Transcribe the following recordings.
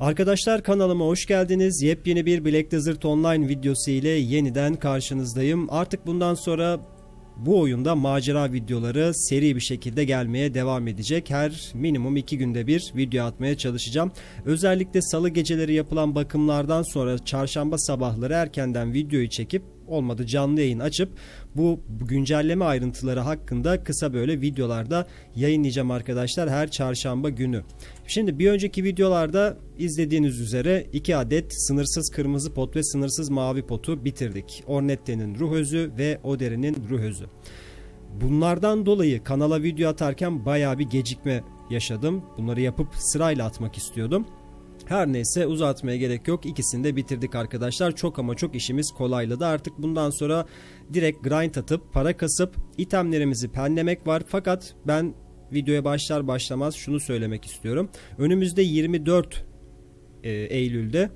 Arkadaşlar kanalıma hoş geldiniz. Yepyeni bir Black Desert Online videosu ile yeniden karşınızdayım. Artık bundan sonra bu oyunda macera videoları seri bir şekilde gelmeye devam edecek. Her minimum 2 günde bir video atmaya çalışacağım. Özellikle salı geceleri yapılan bakımlardan sonra çarşamba sabahları erkenden videoyu çekip olmadı canlı yayın açıp bu güncelleme ayrıntıları hakkında kısa böyle videolarda yayınlayacağım arkadaşlar her çarşamba günü. Şimdi bir önceki videolarda izlediğiniz üzere 2 adet sınırsız kırmızı pot ve sınırsız mavi potu bitirdik. Ornette'nin ruh özü ve Oderi'nin ruh özü. Bunlardan dolayı kanala video atarken bayağı bir gecikme yaşadım. Bunları yapıp sırayla atmak istiyordum. Her neyse uzatmaya gerek yok. İkisini de bitirdik arkadaşlar. Çok ama çok işimiz kolayladı. Artık bundan sonra direkt grind atıp para kasıp itemlerimizi penlemek var. Fakat ben videoya başlar başlamaz şunu söylemek istiyorum. Önümüzde 24 Eylül'de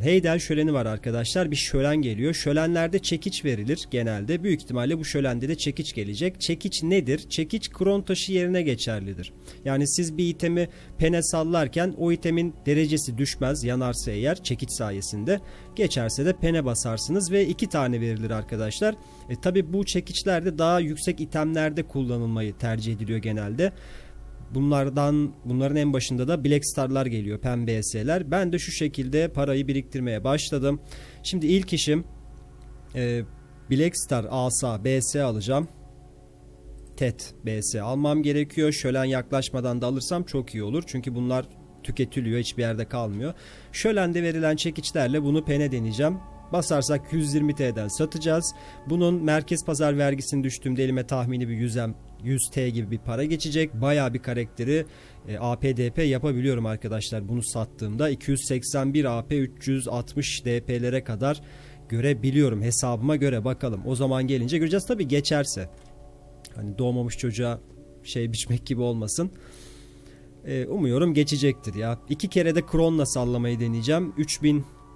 Heydel şöleni var arkadaşlar. Bir şölen geliyor. Şölenlerde çekiç verilir genelde. Büyük ihtimalle bu şölende de çekiç gelecek. Çekiç nedir? Çekiç kron taşı yerine geçerlidir. Yani siz bir itemi pene sallarken o itemin derecesi düşmez. Yanarsa eğer çekiç sayesinde. Geçerse de pene basarsınız ve 2 tane verilir arkadaşlar. Tabi bu çekiçlerde daha yüksek itemlerde kullanılmayı tercih ediliyor genelde. Bunların en başında da Black Star'lar geliyor, pembe BS'ler. Ben de şu şekilde parayı biriktirmeye başladım. Şimdi ilk işim Black Star asa BS alacağım. TET BS almam gerekiyor. Şölen yaklaşmadan da alırsam çok iyi olur. Çünkü bunlar tüketiliyor, hiçbir yerde kalmıyor. Şölende verilen çekiçlerle bunu pene deneyeceğim. Basarsak 120 TL'den satacağız. Bunun merkez pazar vergisini düştüğümde elime tahmini bir 100 T gibi bir para geçecek. Bayağı bir karakteri APDP yapabiliyorum arkadaşlar bunu sattığımda. 281 AP 360 DP'lere kadar görebiliyorum hesabıma göre, bakalım. O zaman gelince göreceğiz tabii, geçerse. Hani doğmamış çocuğa şey biçmek gibi olmasın. Umuyorum geçecektir ya. 2 kere de kronla sallamayı deneyeceğim.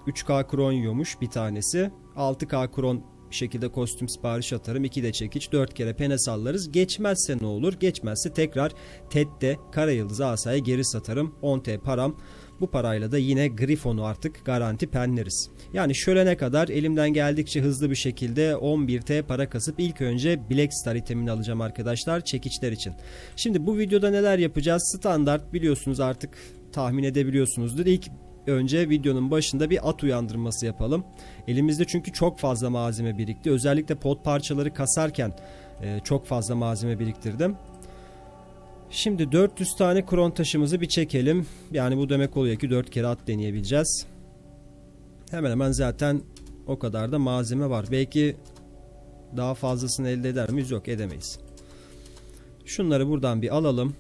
3K kron yiyormuş bir tanesi. 6K kron bir şekilde kostüm sipariş atarım. 2 de çekiç, 4 kere pene sallarız. Geçmezse ne olur? Geçmezse tekrar TED'de Kara Yıldız asaya geri satarım. 10 T param. Bu parayla da yine Grifon'u artık garanti penleriz. Yani şölene kadar elimden geldikçe hızlı bir şekilde 11 T para kasıp ilk önce Black Star itemini alacağım arkadaşlar çekiçler için. Şimdi bu videoda neler yapacağız? Standart biliyorsunuz, artık tahmin edebiliyorsunuzdur. İlk önce videonun başında bir at uyandırması yapalım. Elimizde çünkü çok fazla malzeme birikti. Özellikle pot parçaları kasarken çok fazla malzeme biriktirdim. Şimdi 400 tane kron taşımızı bir çekelim. Yani bu demek oluyor ki 4 kere at deneyebileceğiz. Hemen hemen zaten o kadar da malzeme var. Belki daha fazlasını elde eder miyiz? Yok, edemeyiz. Şunları buradan bir alalım.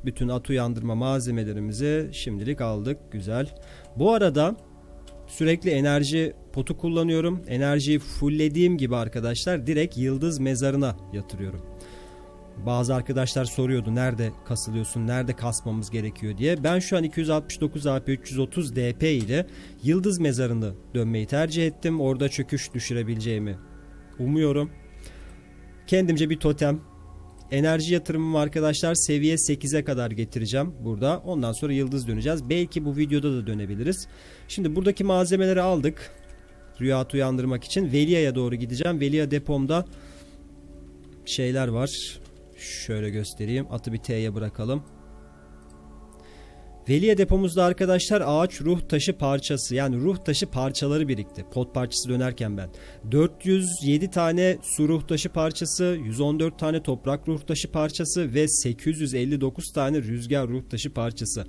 Bütün at uyandırma malzemelerimizi şimdilik aldık. Güzel. Bu arada sürekli enerji potu kullanıyorum. Enerjiyi fulllediğim gibi arkadaşlar direkt yıldız mezarına yatırıyorum. Bazı arkadaşlar soruyordu nerede kasılıyorsun, nerede kasmamız gerekiyor diye. Ben şu an 269 AP 330 DP ile yıldız mezarını dönmeyi tercih ettim. Orada çöküş düşürebileceğimi umuyorum. Kendimce bir totem. Enerji yatırımımı arkadaşlar seviye 8'e kadar getireceğim burada. Ondan sonra yıldız döneceğiz. Belki bu videoda da dönebiliriz. Şimdi buradaki malzemeleri aldık. Rüya uyandırmak için Velia'ya doğru gideceğim. Velia depomda şeyler var. Şöyle göstereyim. Atı bir T'ye bırakalım. Velia depomuzda arkadaşlar ağaç ruh taşı parçası, yani ruh taşı parçaları birikti. Pot parçası dönerken ben 407 tane su ruh taşı parçası, 114 tane toprak ruh taşı parçası ve 859 tane rüzgar ruh taşı parçası.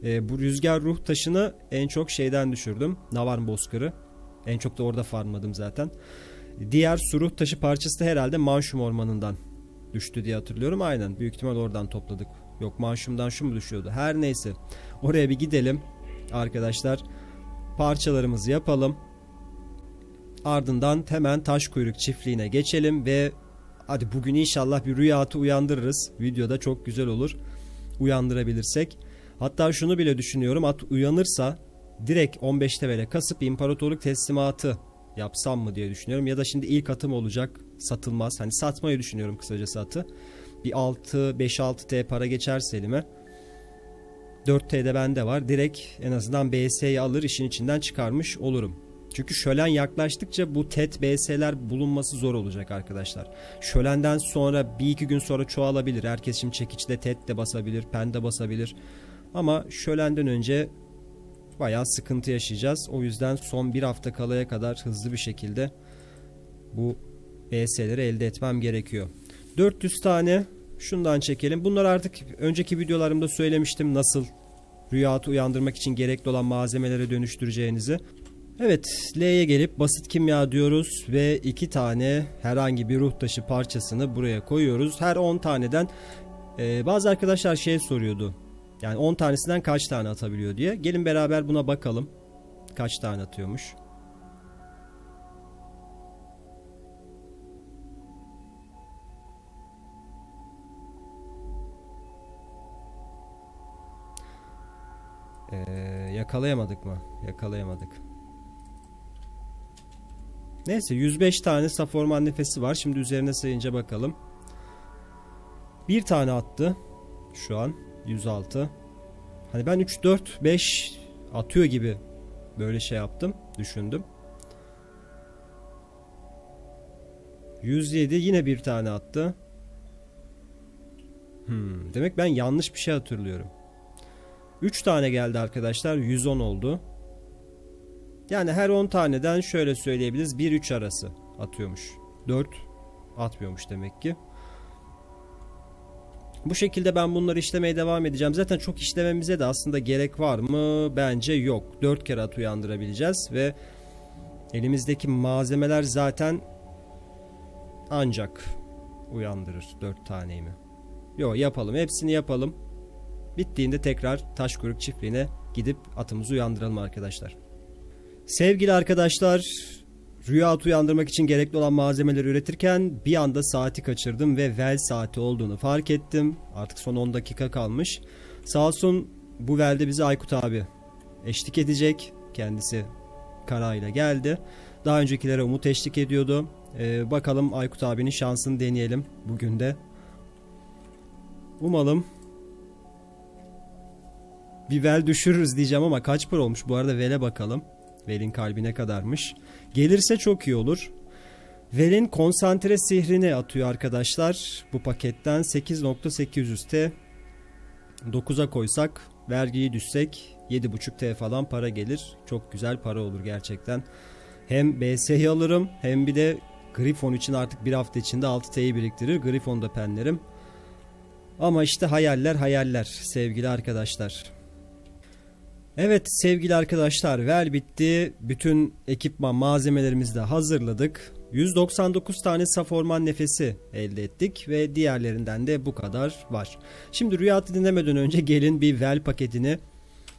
Bu rüzgar ruh taşını en çok şeyden düşürdüm. Navarn Bozkırı. En çok da orada farmladım zaten. Diğer su ruh taşı parçası da herhalde Manşum ormanından düştü diye hatırlıyorum. Aynen, büyük ihtimal oradan topladık. Yok, Manşum'dan şu mu düşüyordu? Her neyse. Oraya bir gidelim arkadaşlar. Parçalarımızı yapalım. Ardından hemen Taşkuyruk çiftliğine geçelim ve hadi bugün inşallah bir rüya atı uyandırırız. Videoda çok güzel olur uyandırabilirsek. Hatta şunu bile düşünüyorum. At uyanırsa direkt 15 TV'le kasıp imparatorluk teslimatı yapsam mı diye düşünüyorum. Ya da şimdi ilk atım olacak. Satılmaz. Hani satmayı düşünüyorum kısacası atı. Bir 5-6 T para geçerse elime 4T'de bende var. Direkt en azından BS'yi alır, işin içinden çıkarmış olurum. Çünkü şölen yaklaştıkça bu TET BS'ler bulunması zor olacak arkadaşlar. Şölenden sonra bir iki gün sonra çoğalabilir. Herkes şimdi çekiçle TET de basabilir, pen de basabilir. Ama şölenden önce bayağı sıkıntı yaşayacağız. O yüzden son bir hafta kalaya kadar hızlı bir şekilde bu BS'leri elde etmem gerekiyor. 400 tane şundan çekelim. Bunları artık önceki videolarımda söylemiştim, nasıl rüyatı uyandırmak için gerekli olan malzemelere dönüştüreceğinizi. Evet, L'ye gelip basit kimya diyoruz ve 2 tane herhangi bir ruh taşı parçasını buraya koyuyoruz. Her 10 taneden bazı arkadaşlar şey soruyordu. Yani 10 tanesinden kaç tane atabiliyor diye. Gelin beraber buna bakalım. Kaç tane atıyormuş. Yakalayamadık mı? Yakalayamadık. Neyse, 105 tane saf orman nefesi var. Şimdi üzerine sayınca bakalım. Bir tane attı. Şu an 106. Hani ben 3, 4, 5 atıyor gibi böyle şey yaptım. Düşündüm. 107 yine bir tane attı. Demek ben yanlış bir şey hatırlıyorum. 3 tane geldi arkadaşlar. 110 oldu. Yani her 10 taneden şöyle söyleyebiliriz. 1-3 arası atıyormuş. 4 atmıyormuş demek ki. Bu şekilde ben bunları işlemeye devam edeceğim. Zaten çok işlememize de aslında gerek var mı? Bence yok. 4 kere at uyandırabileceğiz ve elimizdeki malzemeler zaten ancak uyandırır 4 taneyi mi? Yok, yapalım. Hepsini yapalım. Bittiğinde tekrar Taşkuyruk çiftliğine gidip atımızı uyandıralım arkadaşlar. Sevgili arkadaşlar, rüya atı uyandırmak için gerekli olan malzemeleri üretirken bir anda saati kaçırdım ve vel saati olduğunu fark ettim. Artık son 10 dakika kalmış. Sağ olsun bu velde bize Aykut abi eşlik edecek. Kendisi karayla geldi. Daha öncekilere Umut eşlik ediyordu. Bakalım Aykut abinin şansını deneyelim bugün de. Umalım bir vel düşürürüz diyeceğim ama kaç para olmuş? Bu arada vele bakalım. Vel'in kalbi ne kadarmış? Gelirse çok iyi olur. Vel'in konsantre sihrini atıyor arkadaşlar. Bu paketten 8.800T. 9'a koysak, vergiyi düşsek 7.5T falan para gelir. Çok güzel para olur gerçekten. Hem BS'yi alırım hem bir de Griffon için artık bir hafta içinde 6T'yi biriktirir. Griffon'da penlerim. Ama işte hayaller hayaller sevgili arkadaşlar. Evet sevgili arkadaşlar, vel bitti. Bütün ekipman malzemelerimizi de hazırladık. 199 tane saf orman nefesi elde ettik ve diğerlerinden de bu kadar var. Şimdi rüyatı dinlemeden önce gelin bir vel paketini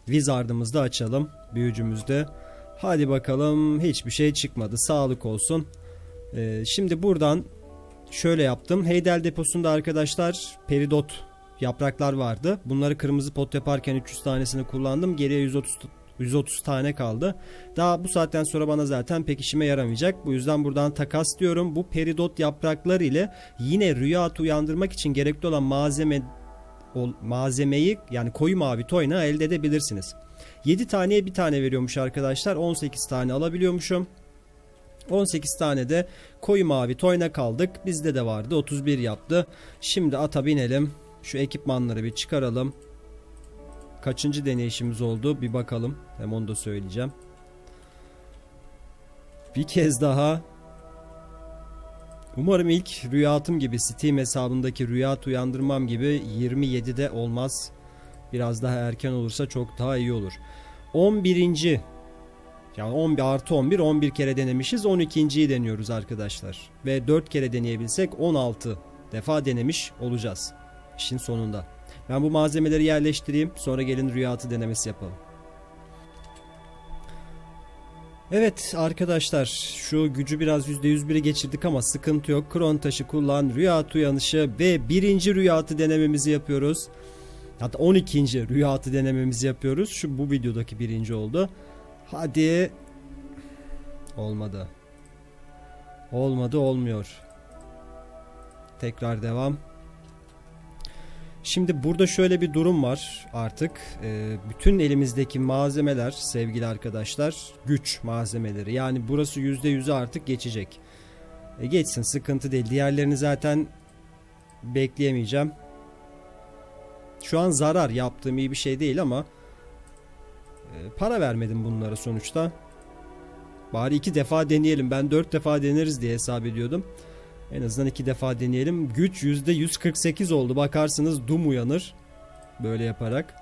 Wizard'ımızda açalım. Büyücümüzde. Hadi bakalım, hiçbir şey çıkmadı. Sağlık olsun. Şimdi buradan şöyle yaptım. Heydel deposunda arkadaşlar peridot yapraklar vardı. Bunları kırmızı pot yaparken 300 tanesini kullandım. Geriye 130 tane kaldı. Daha bu saatten sonra bana zaten pek işime yaramayacak. Bu yüzden buradan takas diyorum. Bu peridot yaprakları ile yine rüya atı uyandırmak için gerekli olan malzemeyi, yani koyu mavi toyna elde edebilirsiniz. 7 taneye bir tane veriyormuş arkadaşlar. 18 tane alabiliyormuşum. 18 tane de koyu mavi toyna kaldık. Bizde de vardı. 31 yaptı. Şimdi ata binelim. Şu ekipmanları bir çıkaralım. Kaçıncı deneyişimiz oldu bir bakalım. Hem onu da söyleyeceğim. Bir kez daha. Umarım ilk rüyatım gibi, Steam hesabındaki rüyat uyandırmam gibi 27'de olmaz. Biraz daha erken olursa çok daha iyi olur. 11. Yani 11 artı 11 kere denemişiz. 12.yi deniyoruz arkadaşlar. Ve 4 kere deneyebilsek 16 defa denemiş olacağız İşin sonunda. Ben bu malzemeleri yerleştireyim. Sonra gelin rüyatı denemesi yapalım. Evet arkadaşlar, şu gücü biraz %101'i geçirdik ama sıkıntı yok. Kron taşı kullan, rüyatı uyanışı ve 1. rüyatı denememizi yapıyoruz. Hatta 12. rüyatı denememizi yapıyoruz. Bu videodaki 1. oldu. Hadi. Olmadı. Olmadı, olmuyor. Tekrar devam. Şimdi burada şöyle bir durum var artık. Bütün elimizdeki malzemeler sevgili arkadaşlar güç malzemeleri. Yani burası %100'e artık geçecek. Geçsin, sıkıntı değil. Diğerlerini zaten bekleyemeyeceğim. Şu an zarar yaptığım iyi bir şey değil ama para vermedim bunlara sonuçta. Bari 2 defa deneyelim. Ben 4 defa deneriz diye hesap ediyordum. En azından 2 defa deneyelim. Güç %148 oldu. Bakarsınız Doom uyanır. Böyle yaparak.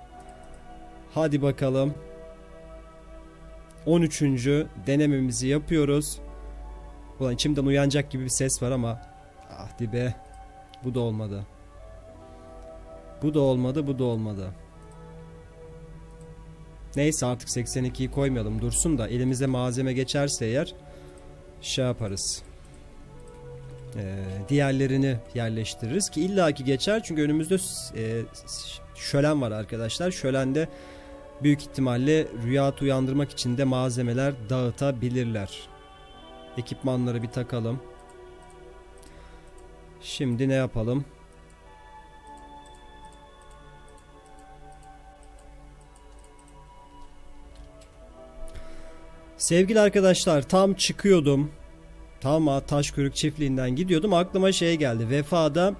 Hadi bakalım. 13. denememizi yapıyoruz. Ulan içimden uyanacak gibi bir ses var ama. Hadi be. Bu da olmadı. Bu da olmadı. Bu da olmadı. Neyse artık 82'yi koymayalım. Dursun da elimize malzeme geçerse eğer şey yaparız. Diğerlerini yerleştiririz ki illaki geçer çünkü önümüzde şölen var arkadaşlar. Şölende büyük ihtimalle rüyatı uyandırmak için de malzemeler dağıtabilirler. Ekipmanları bir takalım. Şimdi ne yapalım? Sevgili arkadaşlar tam çıkıyordum. Tam Taşkörük çiftliğinden gidiyordum. Aklıma şey geldi. Vefa'da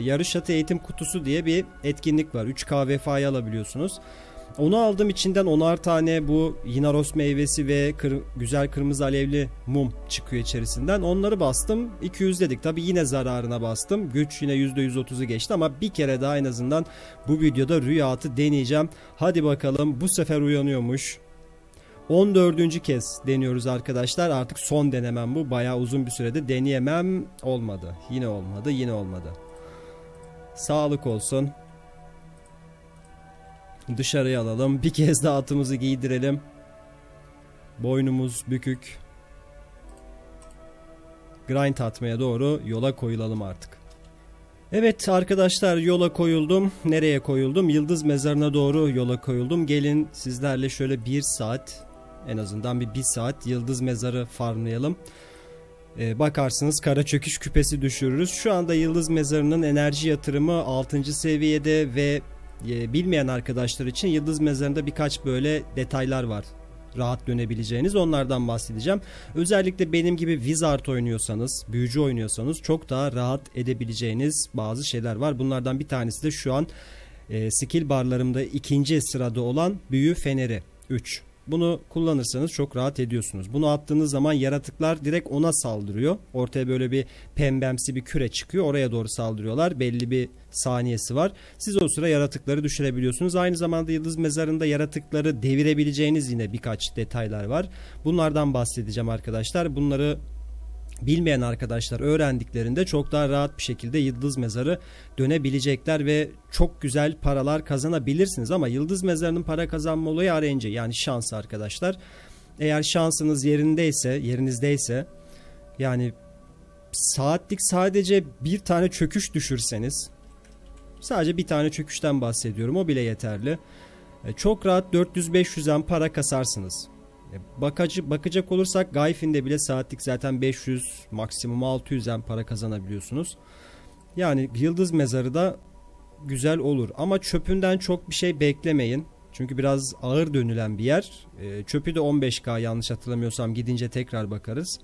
yarış atı eğitim kutusu diye bir etkinlik var. 3K vefayı alabiliyorsunuz. Onu aldım, içinden 10'ar tane bu yinaros meyvesi ve güzel kırmızı alevli mum çıkıyor içerisinden. Onları bastım. 200 dedik. Tabi yine zararına bastım. Güç yine %130'u geçti ama bir kere daha en azından bu videoda rüya atı deneyeceğim. Hadi bakalım bu sefer uyanıyormuş. 14. kez deniyoruz arkadaşlar. Artık son denemem bu. Bayağı uzun bir sürede deneyemem. Olmadı. Yine olmadı. Yine olmadı. Sağlık olsun. Dışarıya alalım. Bir kez daha atımızı giydirelim. Boynumuz bükük. Grind atmaya doğru yola koyulalım artık. Evet arkadaşlar, yola koyuldum. Nereye koyuldum? Yıldız mezarına doğru yola koyuldum. Gelin sizlerle şöyle 1 saat, en azından bir saat yıldız mezarı farmlayalım. Bakarsınız kara çöküş küpesi düşürürüz. Şu anda yıldız mezarının enerji yatırımı 6. seviyede ve bilmeyen arkadaşlar için yıldız mezarında birkaç böyle detaylar var. Rahat dönebileceğiniz, onlardan bahsedeceğim. Özellikle benim gibi Wizard oynuyorsanız, büyücü oynuyorsanız çok daha rahat edebileceğiniz bazı şeyler var. Bunlardan bir tanesi de şu an skill barlarımda 2. sırada olan büyü feneri 3. Bunu kullanırsanız çok rahat ediyorsunuz. Bunu attığınız zaman yaratıklar direkt ona saldırıyor. Ortaya böyle bir pembemsi bir küre çıkıyor. Oraya doğru saldırıyorlar. Belli bir saniyesi var. Siz o sıra yaratıkları düşürebiliyorsunuz. Aynı zamanda yıldız mezarında yaratıkları devirebileceğiniz yine birkaç detaylar var. Bunlardan bahsedeceğim arkadaşlar. Bunları bilmeyen arkadaşlar öğrendiklerinde çok daha rahat bir şekilde yıldız mezarı dönebilecekler ve çok güzel paralar kazanabilirsiniz. Ama yıldız mezarının para kazanma olayı RNG, yani şans arkadaşlar. Eğer şansınız yerinizdeyse yani saatlik sadece bir tane çöküş düşürseniz, sadece bir tane çöküşten bahsediyorum, o bile yeterli. Çok rahat 400-500'den para kasarsınız. Bakacak olursak Gayfin'de bile saatlik zaten 500, maksimum 600'den para kazanabiliyorsunuz. Yani yıldız mezarı da güzel olur ama çöpünden çok bir şey beklemeyin. Çünkü biraz ağır dönülen bir yer. Çöpü de 15K yanlış hatırlamıyorsam, gidince tekrar bakarız.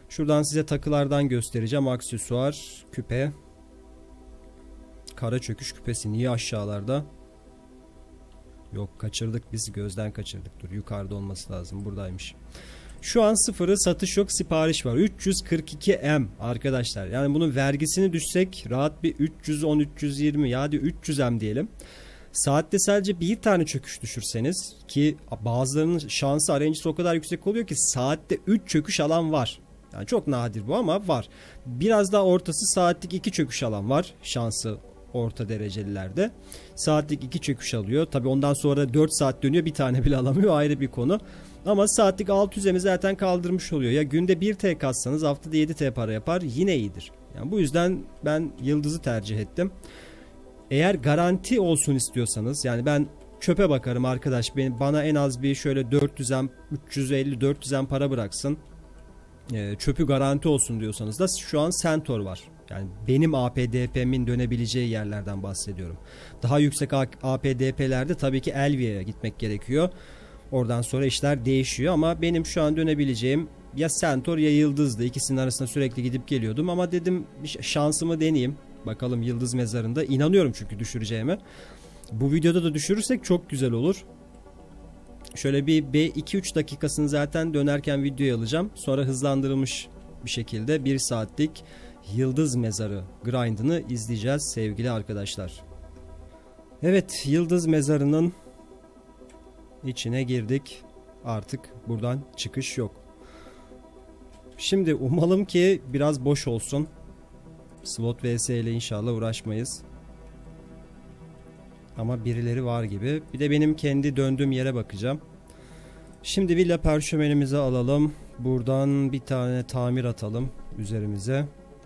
Şuradan size takılardan göstereceğim. Aksesuar, küpe. Kara çöküş küpesi niye aşağılarda? Yok, kaçırdık biz, gözden kaçırdık. Dur, yukarıda olması lazım, buradaymış. Şu an sıfırı, satış yok, sipariş var. 342M arkadaşlar. Yani bunun vergisini düşsek rahat bir 310-320, ya hadi 300M diyelim. Saatte sadece bir tane çöküş düşürseniz, ki bazılarının şansı RNG'si o kadar yüksek oluyor ki saatte 3 çöküş alan var. Yani çok nadir bu ama var. Biraz daha ortası saatlik 2 çöküş alan var. Şansı orta derecelilerde. Saatlik 2 çöküş alıyor. Tabi ondan sonra 4 saat dönüyor, bir tane bile alamıyor, ayrı bir konu. Ama saatlik 600'emi zaten kaldırmış oluyor. Ya günde 1T kassanız haftada 7T para yapar, yine iyidir. Yani bu yüzden ben yıldızı tercih ettim. Eğer garanti olsun istiyorsanız, yani ben çöpe bakarım arkadaş, bana en az bir şöyle 400'em, 350-400'em para bıraksın, çöpü garanti olsun diyorsanız da şu an Centaur var. Yani benim APDP'min dönebileceği yerlerden bahsediyorum. Daha yüksek APDP'lerde tabii ki Elvia'ya gitmek gerekiyor. Oradan sonra işler değişiyor ama benim şu an dönebileceğim ya Centaur ya Yıldız'dı. İkisinin arasında sürekli gidip geliyordum ama dedim bir şansımı deneyeyim. Bakalım Yıldız mezarında. İnanıyorum çünkü düşüreceğime. Bu videoda da düşürürsek çok güzel olur. Şöyle bir 2-3 dakikasını zaten dönerken videoya alacağım. Sonra hızlandırılmış bir şekilde 1 saatlik Yıldız Mezarı grind'ını izleyeceğiz sevgili arkadaşlar. Evet, Yıldız Mezarı'nın içine girdik. Artık buradan çıkış yok. Şimdi umalım ki biraz boş olsun. Slot vs ile inşallah uğraşmayız. Ama birileri var gibi. Bir de benim kendi döndüğüm yere bakacağım. Şimdi villa parşömenimizi alalım. Buradan bir tane tamir atalım üzerimize.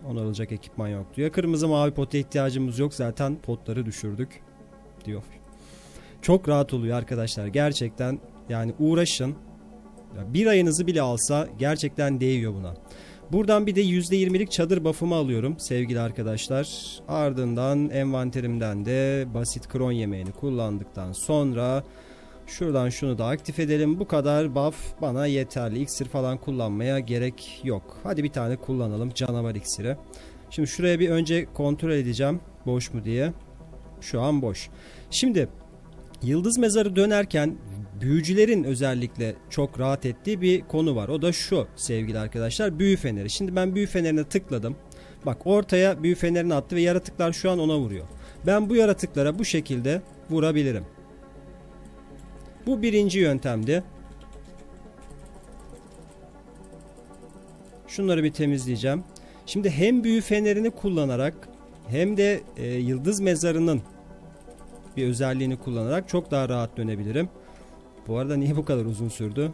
Onarılacak ekipman yok diyor. Kırmızı mavi pota ihtiyacımız yok. Zaten potları düşürdük diyor. Çok rahat oluyor arkadaşlar. Gerçekten yani uğraşın. Bir ayınızı bile alsa gerçekten değiyor buna. Buradan bir de %20'lik çadır buff'ımı alıyorum sevgili arkadaşlar. Ardından envanterimden de basit kron yemeğini kullandıktan sonra şuradan şunu da aktif edelim. Bu kadar buff bana yeterli. İksir falan kullanmaya gerek yok. Hadi bir tane kullanalım canavar iksiri. Şimdi şuraya bir önce kontrol edeceğim boş mu diye. Şu an boş. Şimdi Yıldız Mezarı dönerken büyücülerin özellikle çok rahat ettiği bir konu var. O da şu sevgili arkadaşlar, büyü feneri. Şimdi ben büyü fenerine tıkladım. Bak ortaya büyü fenerini attı ve yaratıklar şu an ona vuruyor. Ben bu yaratıklara bu şekilde vurabilirim. Bu birinci yöntemdi. Şunları bir temizleyeceğim. Şimdi hem büyü fenerini kullanarak hem de Yıldız Mezarı'nın bir özelliğini kullanarak çok daha rahat dönebilirim. Bu arada niye bu kadar uzun sürdü?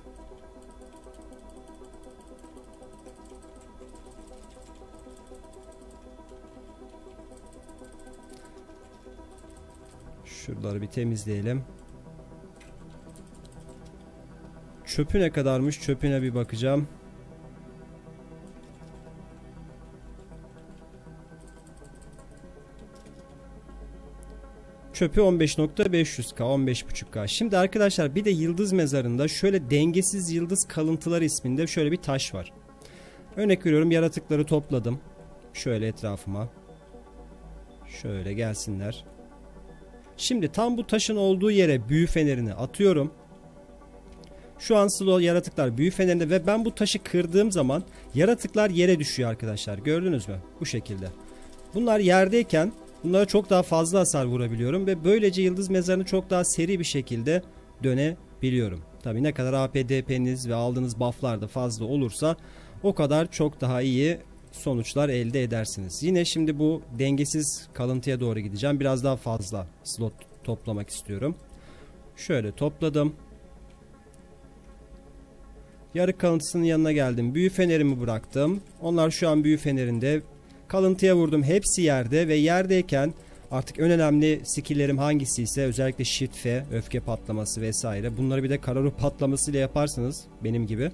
Şuraları bir temizleyelim. Çöpü ne kadarmış? Çöpüne bir bakacağım. Çöpü 15.500K, 15.5K. Şimdi arkadaşlar bir de Yıldız Mezarı'nda şöyle dengesiz yıldız kalıntıları isminde şöyle bir taş var. Örnek veriyorum, yaratıkları topladım. Şöyle etrafıma. Şöyle gelsinler. Şimdi tam bu taşın olduğu yere büyü fenerini atıyorum. Şu an slow yaratıklar büyü fenerinde ve ben bu taşı kırdığım zaman yaratıklar yere düşüyor arkadaşlar. Gördünüz mü? Bu şekilde. Bunlar yerdeyken bunlara çok daha fazla hasar vurabiliyorum ve böylece Yıldız Mezarı'nı çok daha seri bir şekilde dönebiliyorum. Tabii ne kadar APDP'niz ve aldığınız buff'lar da fazla olursa o kadar çok daha iyi sonuçlar elde edersiniz. Yine şimdi bu dengesiz kalıntıya doğru gideceğim. Biraz daha fazla slot toplamak istiyorum. Şöyle topladım. Yarık kalıntısının yanına geldim. Büyü fenerimi bıraktım. Onlar şu an büyü fenerinde. Kalıntıya vurdum. Hepsi yerde ve yerdeyken artık en önemli skill'lerim hangisi ise özellikle Shift F, öfke patlaması vesaire. Bunları bir de kara ruh patlaması ile yaparsanız benim gibi.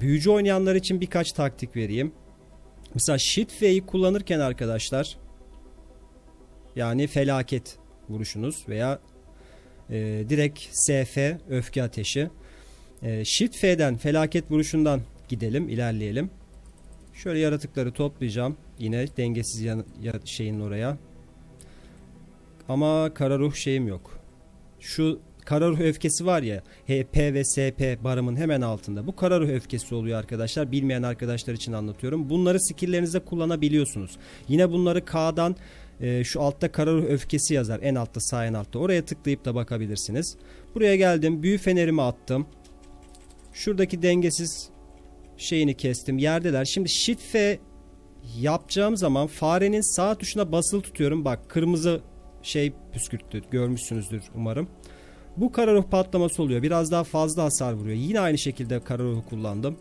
Büyücü oynayanlar için birkaç taktik vereyim. Mesela Shift F'yi kullanırken arkadaşlar, yani felaket vuruşunuz veya direkt SF, öfke ateşi. Shift F'den, felaket vuruşundan gidelim, ilerleyelim. Şöyle yaratıkları toplayacağım. Yine dengesiz şeyin oraya. Ama kara ruh şeyim yok. Şu kara ruh öfkesi var ya, HP ve SP barımın hemen altında. Bu kara ruh öfkesi oluyor arkadaşlar. Bilmeyen arkadaşlar için anlatıyorum. Bunları skill'lerinizde kullanabiliyorsunuz. Yine bunları K'dan şu altta kara ruh öfkesi yazar. En altta, sağ en altta. Oraya tıklayıp da bakabilirsiniz. Buraya geldim. Büyü fenerimi attım. Şuradaki dengesiz şeyini kestim. Yerdeler. Şimdi Shift F yapacağım zaman farenin sağ tuşuna basılı tutuyorum. Bak kırmızı şey püskürttü. Görmüşsünüzdür umarım. Bu kara ruh patlaması oluyor. Biraz daha fazla hasar vuruyor. Yine aynı şekilde kara ruhu kullandım.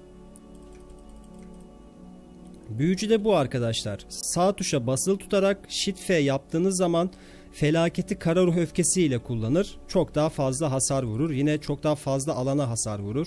Büyücü de bu arkadaşlar. Sağ tuşa basılı tutarak Shift F yaptığınız zaman felaketi kara ruh öfkesi ile kullanır. Çok daha fazla hasar vurur. Yine çok daha fazla alana hasar vurur.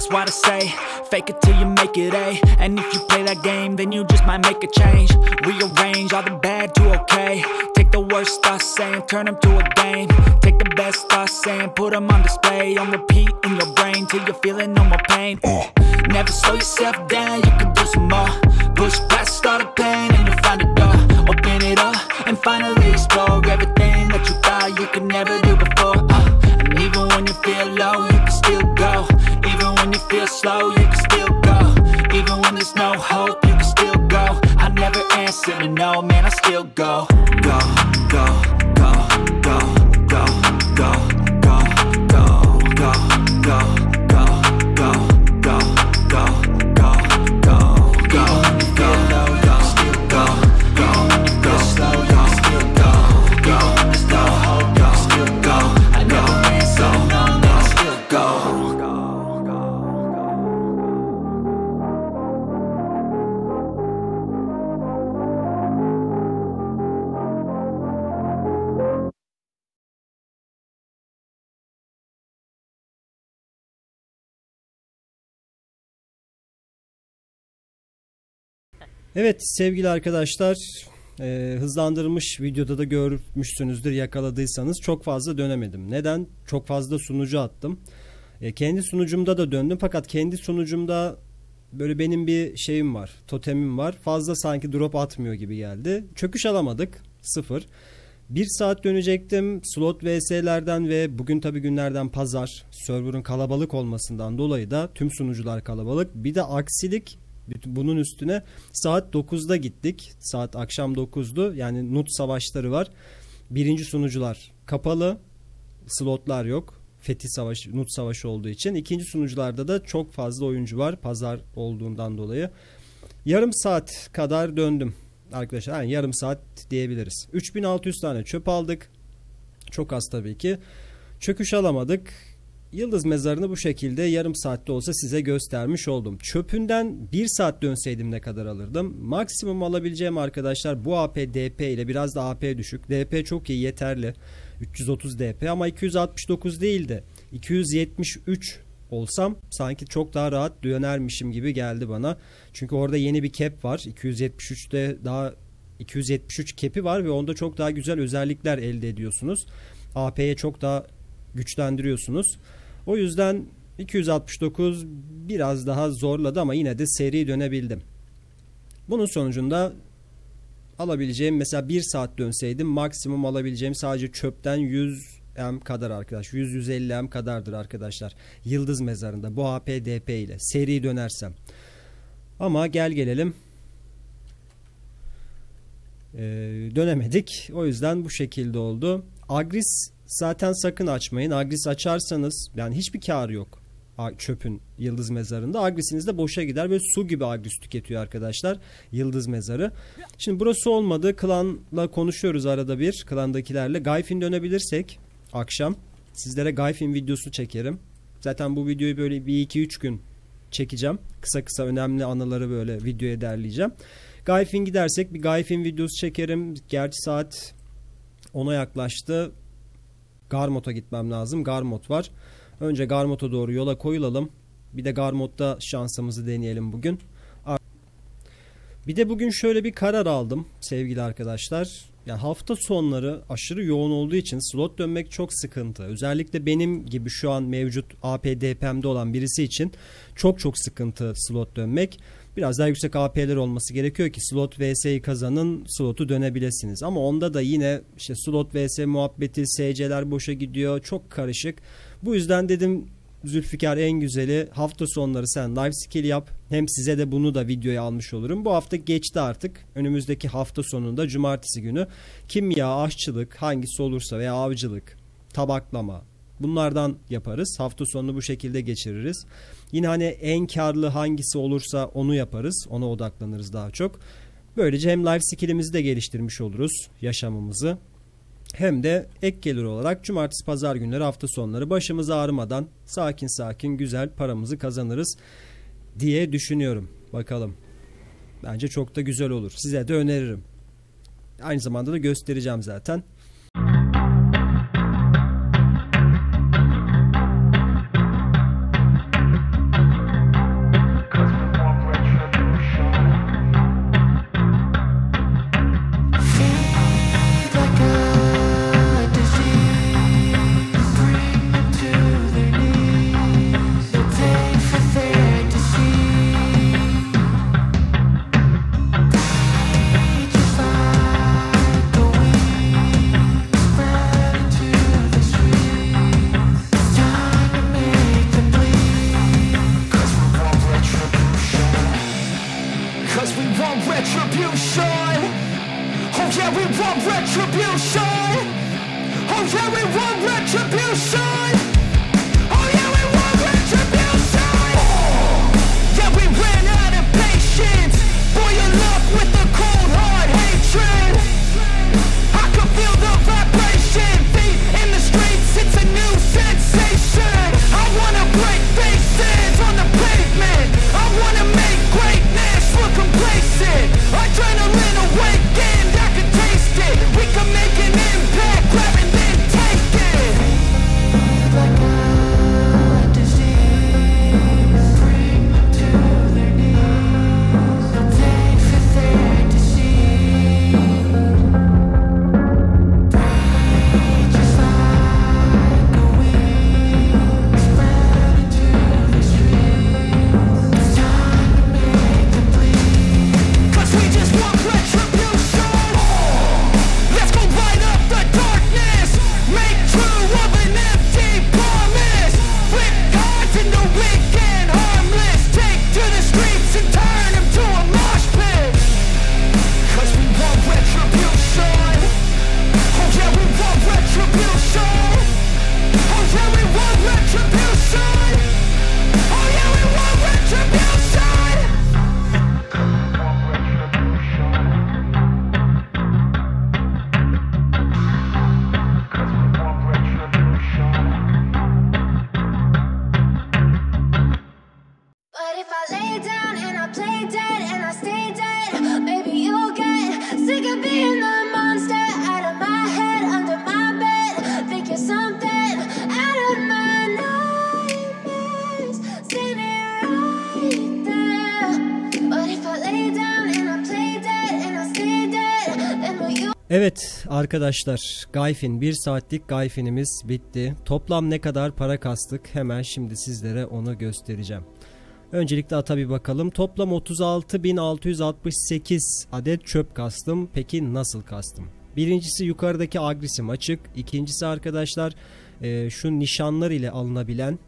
That's why they say, fake it till you make it A. And if you play that game, then you just might make a change. Rearrange all the bad to okay. Take the worst thoughts saying, turn them to a game. Take the best thoughts saying, put them on display. On repeat in your brain till you're feeling no more pain. Never slow yourself down, you can do some more. Push past all the pain and you'll find a door. Open it up and finally explore everything that you thought you could never do before. And even when you feel low, you can still go. Even when you feel slow, you can still go. Even when there's no hope, you can still go. I never answer to no, man, I still go. Go, go, go, go, go, go, go, go, go, go, go, go, go, go, go, go, go. Feel low, you can still go. Go, go, slow, you can still go. Go, there's no hope, you can still go. I never answer to no, man, I still go. Evet sevgili arkadaşlar, hızlandırılmış videoda da görmüşsünüzdür, yakaladıysanız çok fazla dönemedim. Neden? Çok fazla sunucu attım. Kendi sunucumda da döndüm fakat kendi sunucumda böyle benim bir şeyim var, totemim var. Fazla sanki drop atmıyor gibi geldi. Çöküş alamadık, 0. 1 saat dönecektim slot vs'lerden ve bugün tabi günlerden pazar, server'ın kalabalık olmasından dolayı da tüm sunucular kalabalık. Bir de aksilik, bunun üstüne saat 9'da gittik. Saat akşam 9'du. Yani nut savaşları var. Birinci sunucular kapalı. Slotlar yok. Fetih savaşı, nut savaşı olduğu için. İkinci sunucularda da çok fazla oyuncu var. Pazar olduğundan dolayı. Yarım saat kadar döndüm. Arkadaşlar yani yarım saat diyebiliriz. 3600 tane çöp aldık. Çok az tabii ki. Çöküş alamadık. Yıldız mezarını bu şekilde yarım saatte olsa size göstermiş oldum. Çöpünden 1 saat dönseydim ne kadar alırdım? Maksimum alabileceğim arkadaşlar bu AP DP ile, biraz da AP düşük. DP çok iyi, yeterli. 330 DP ama 269 değil de 273 olsam sanki çok daha rahat dönermişim gibi geldi bana. Çünkü orada yeni bir cap var. 273'te daha 273 cap'i var ve onda çok daha güzel özellikler elde ediyorsunuz. AP'ye çok daha güçlendiriyorsunuz. O yüzden 269 biraz daha zorladı ama yine de seri dönebildim. Bunun sonucunda alabileceğim, mesela 1 saat dönseydim maksimum alabileceğim sadece çöpten 100M kadar arkadaş. 100-150M kadardır arkadaşlar. Yıldız mezarında bu AP DP ile seri dönersem. Ama gelelim. Dönemedik. O yüzden bu şekilde oldu. Agris zaten sakın açmayın. Agris açarsanız yani hiçbir karı yok. Çöpün yıldız mezarında. Agrisiniz de boşa gider ve su gibi agris tüketiyor arkadaşlar. Yıldız mezarı. Şimdi burası olmadı. Klanla konuşuyoruz arada bir. Klandakilerle. Gayfin dönebilirsek akşam sizlere Gayfin videosu çekerim. Zaten bu videoyu böyle 1-2-3 gün çekeceğim. Kısa kısa önemli anıları böyle videoya derleyeceğim. Gayfin gidersek bir Gayfin videosu çekerim. Gerçi saat 10'a yaklaştı. Garmot'a gitmem lazım. Garmot var. Önce Garmot'a doğru yola koyulalım. Bir de Garmot'ta şansımızı deneyelim bugün. Bir de bugün şöyle bir karar aldım sevgili arkadaşlar. Yani hafta sonları aşırı yoğun olduğu için slot dönmek çok sıkıntı. Özellikle benim gibi şu an mevcut AP-DP'mde olan birisi için çok sıkıntı slot dönmek. Biraz daha yüksek AP'ler olması gerekiyor ki slot vs'yi kazanın, slotu dönebilirsiniz. Ama onda da yine işte slot vs muhabbeti, SC'ler boşa gidiyor. Çok karışık. Bu yüzden dedim Zülfikar en güzeli hafta sonları sen live skill yap. Hem size de bunu da videoya almış olurum. Bu hafta geçti artık. Önümüzdeki hafta sonunda cumartesi günü kimya, aşçılık hangisi olursa veya avcılık, tabaklama bunlardan yaparız. Hafta sonunu bu şekilde geçiririz. Yine hani en karlı hangisi olursa onu yaparız. Ona odaklanırız daha çok. Böylece hem life skill'imizi de geliştirmiş oluruz, yaşamımızı. Hem de ek gelir olarak cumartesi pazar günleri hafta sonları başımız ağrımadan sakin güzel paramızı kazanırız diye düşünüyorum. Bakalım. Bence çok da güzel olur. Size de öneririm. Aynı zamanda da göstereceğim zaten. retribution. Oh yeah, we want retribution. Oh yeah, we want retribution. Oh yeah, we want retribution. Yeah, we ran out of patience. Boil up with the cold hard hatred. I can feel the vibration. Feet in the streets, it's a new sensation. I wanna break faces on the pavement. I wanna make greatness look complacent. Adrenaline awakened, I can taste it. We can make an impact, grab and then take it. Like a disease, bring them to their knees. No pain for their disease. Breathe just like a wind, spread into the streets. It's time to make them bleed. 'Cause we just want retribution. Let's go light up the darkness. Make true of an empty promise. Flip cards into weak and harmless. Take to the streets and turn them to a mosh pit. 'Cause we want retribution. Oh yeah, we want retribution. Oh yeah, we want retribution. Oh yeah, we want retribution. But if I lay down and I play dead and I stay dead, maybe you'll get sick of being the monster out of my head, under my bed. Think you're something out of my nightmares, standing right there. But if I lay down and I play dead and I stay dead, then will you? Evet arkadaşlar, Gayfin 1 saatlik Gayfin'imiz bitti. Toplam ne kadar para kastık hemen şimdi sizlere onu göstereceğim. Öncelikle ata bir bakalım. Toplam 36.668 adet çöp kastım. Peki nasıl kastım? Birincisi yukarıdaki agrisim açık. İkincisi arkadaşlar şu nişanlar ile alınabilen,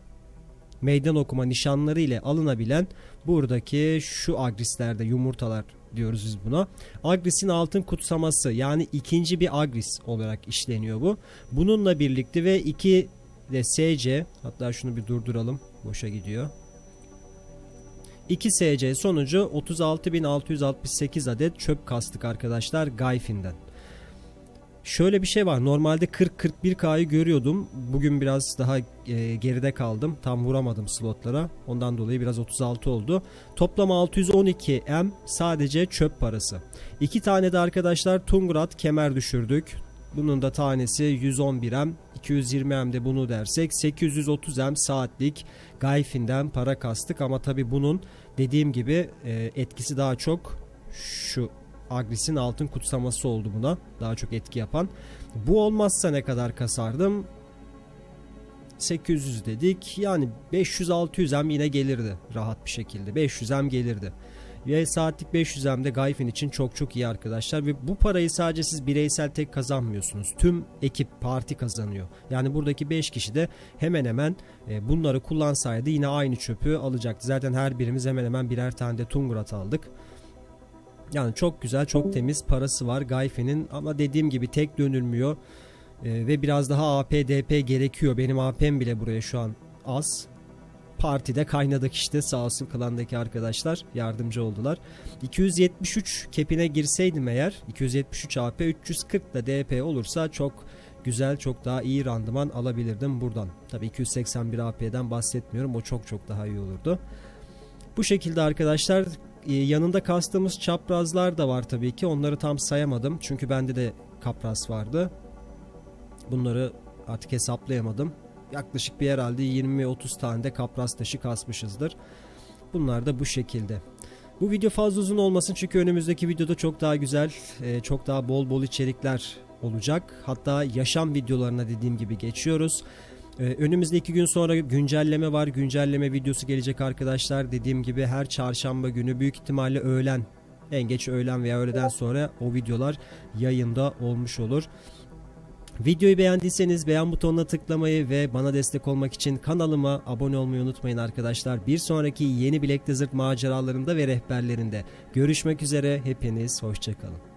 meydan okuma nişanları ile alınabilen buradaki şu agrislerde, yumurtalar diyoruz biz buna. Agrisin altın kutsaması, yani ikinci bir agris olarak işleniyor bu. Bununla birlikte ve 2 de SC, hatta şunu bir durduralım, boşa gidiyor. 2 SC sonucu 36.668 adet çöp kastık arkadaşlar Gayfin'den. Şöyle bir şey var. Normalde 40-41K'yı görüyordum. Bugün biraz daha geride kaldım. Tam vuramadım slotlara. Ondan dolayı biraz 36 oldu. Toplam 612M sadece çöp parası. 2 tane de arkadaşlar Tungrat kemer düşürdük. Bunun da tanesi 111M. 220M de bunu dersek 830M saatlik Gayfin'den para kastık. Ama tabi bunun dediğim gibi etkisi daha çok şu agrisin altın kutsaması oldu buna. Daha çok etki yapan. Bu olmazsa ne kadar kasardım? 800 dedik. Yani 500-600M yine gelirdi. Rahat bir şekilde. 500M gelirdi. Ve saatlik 500M de Gayfin için çok çok iyi arkadaşlar. Ve bu parayı sadece siz bireysel tek kazanmıyorsunuz. Tüm ekip, parti kazanıyor. Yani buradaki 5 kişi de hemen hemen bunları kullansaydı yine aynı çöpü alacaktı. Zaten her birimiz hemen hemen birer tane de Tungrat aldık. Yani çok güzel, çok temiz parası var Gayfin'in, ama dediğim gibi tek dönülmüyor ve biraz daha AP, DP gerekiyor. Benim AP'm bile buraya şu an az. Partide kaynadık işte, sağ olsun klandaki arkadaşlar yardımcı oldular. 273 kepine girseydim eğer, 273 AP, 340 da DP olursa çok güzel, çok daha iyi randıman alabilirdim buradan. Tabii 281 AP'den bahsetmiyorum, o çok çok daha iyi olurdu. Bu şekilde arkadaşlar. Yanında kastığımız çaprazlar da var tabii ki. Onları tam sayamadım. Çünkü bende de kapras vardı. Bunları artık hesaplayamadım. Yaklaşık bir herhalde 20-30 tane de kapras taşı kasmışızdır. Bunlar da bu şekilde. Bu video fazla uzun olmasın çünkü önümüzdeki videoda çok daha güzel, çok daha bol bol içerikler olacak. Hatta yaşam videolarına dediğim gibi geçiyoruz. Önümüzde 2 gün sonra güncelleme var. Güncelleme videosu gelecek arkadaşlar. Dediğim gibi her çarşamba günü, büyük ihtimalle öğlen, en geç öğlen veya öğleden sonra o videolar yayında olmuş olur. Videoyu beğendiyseniz beğen butonuna tıklamayı ve bana destek olmak için kanalıma abone olmayı unutmayın arkadaşlar. Bir sonraki yeni Black Desert maceralarında ve rehberlerinde görüşmek üzere. Hepiniz hoşça kalın.